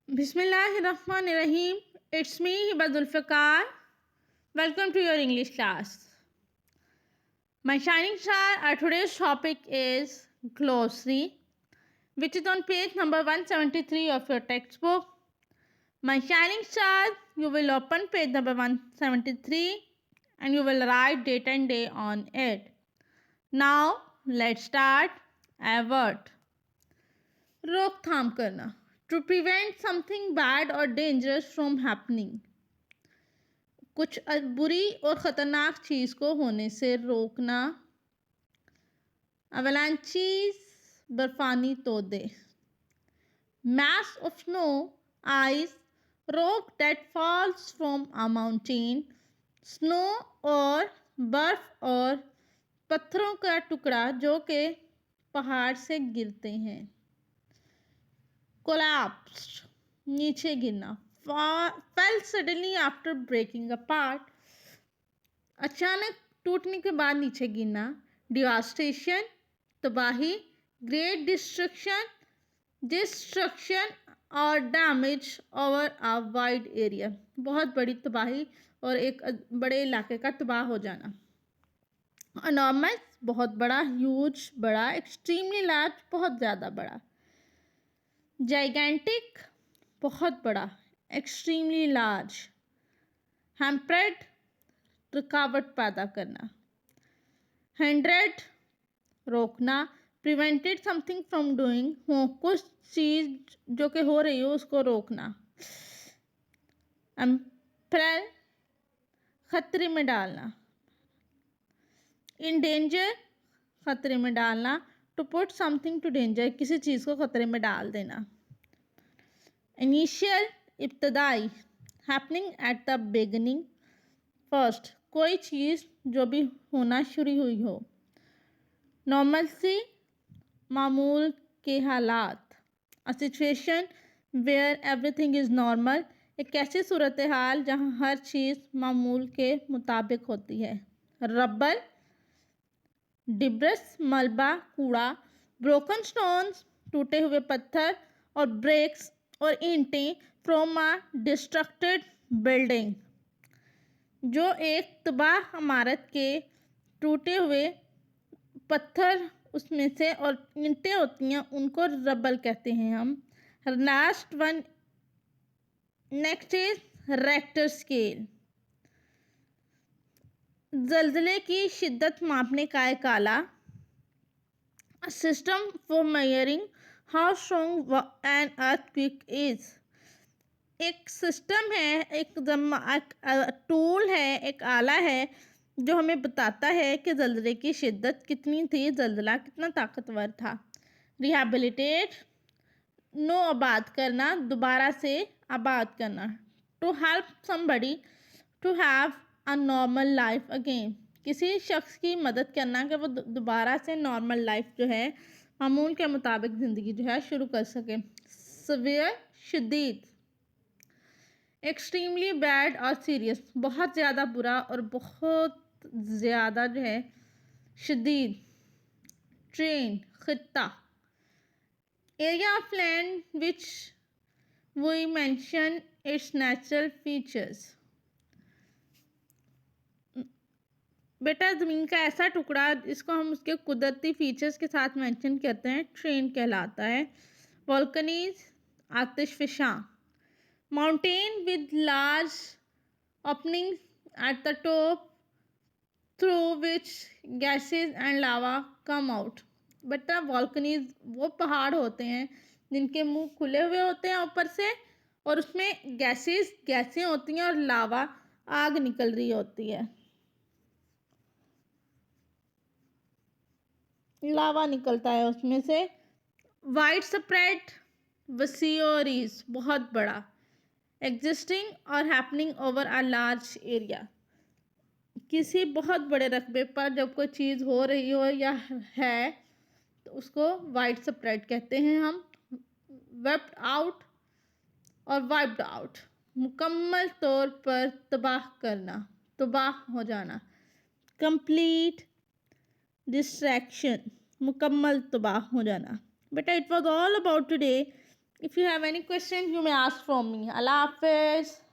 Bismillahirrahmanirrahim. It's me, Hibadul Fakar. Welcome to your English class. My shining star, our today's topic is glossary, which is on page number 173 of your textbook. My shining star, you will open page number 173 and you will write date and day on it. Now, let's start. A word. रोकथाम करना. To prevent something bad or dangerous from happening. कुछ बुरी और ख़तरनाक चीज़ को होने से रोकना. avalanches Barfani Tode. mass of snow, ice, rock that falls from a mountain. snow और बर्फ और पत्थरों का टुकड़ा जो कि पहाड़ से गिरते हैं. collapsed नीचे गिरना. fell suddenly after breaking apart अचानक टूटने के बाद नीचे गिरना. devastation तबाही. great destruction और damage over a wide area बहुत बड़ी तबाही और एक बड़े इलाके का तबाह हो जाना. enormous बहुत बड़ा. huge बड़ा. extremely large बहुत ज़्यादा बड़ा. gigantic बहुत बड़ा. extremely large. hampered रुकावट पैदा करना. hindered रोकना. prevented something from doing हो कुछ चीज़ जो कि हो रही हो उसको रोकना. imperil खतरे में डालना. in danger खतरे में डालना. to put something to danger किसी चीज़ को खतरे में डाल देना. initial इब्तदाई. happening at the beginning first कोई चीज़ जो भी होना शुरू हुई हो. normalcy मामूल के हालात. a situation where everything is normal एक ऐसी सूरत हाल जहाँ हर चीज़ मामूल के मुताबिक होती है. rubble डिब्रस मलबा कूड़ा. broken stones टूटे हुए पत्थर और bricks और ईंटें from a destructed building जो एक तबाह इमारत के टूटे हुए पत्थर उसमें से और ईंटें होती हैं उनको रबल कहते हैं हम. Last one next is Richter scale. जल्जले की शिद्दत मापने का एक आला. System for measuring how strong an earthquake is एक सिस्टम है, एक टूल है, एक आला है जो हमें बताता है कि जल्जले की शिद्दत कितनी थी, जल्जला कितना ताकतवर था. रिहेबिलिटेट नो आबाद करना, दोबारा से आबाद करना. To help somebody to have a normal life again किसी शख्स की मदद करना कि वो दोबारा से नॉर्मल लाइफ जो है मामूल के मुताबिक ज़िंदगी जो है शुरू कर सके. सवेयर शदीद. एक्सट्रीमली बैड और सीरियस बहुत ज़्यादा बुरा और बहुत ज़्यादा जो है शदीद. ट्रेन खित्ता. Area of land which we mention its natural features बेटा ज़मीन का ऐसा टुकड़ा जिसको हम उसके कुदरती फीचर्स के साथ मेंशन करते हैं ट्रेन कहलाता है. वोल्कनीज आतिशफशां. Mountain with large openings at the top through which gases and lava come out. बेटा वोल्कनीज वो पहाड़ होते हैं जिनके मुंह खुले हुए होते हैं ऊपर से और उसमें गैसें होती हैं और लावा आग निकल रही होती है, लावा निकलता है उसमें से. वाइड स्प्रेड वसीओरीज बहुत बड़ा. एग्जिस्टिंग और happening over a large area किसी बहुत बड़े रकबे पर जब कोई चीज़ हो रही हो या है तो उसको वाइड स्प्रेड कहते हैं हम. वेप्ड आउट और वाइप्ड आउट मुकम्मल तौर पर तबाह करना, तबाह हो जाना. कंप्लीट डिस्ट्रैक्शन मुकम्मल तबाह हो जाना. बेटा it was all about today. If you have any question, you may ask from me. Allah Hafiz.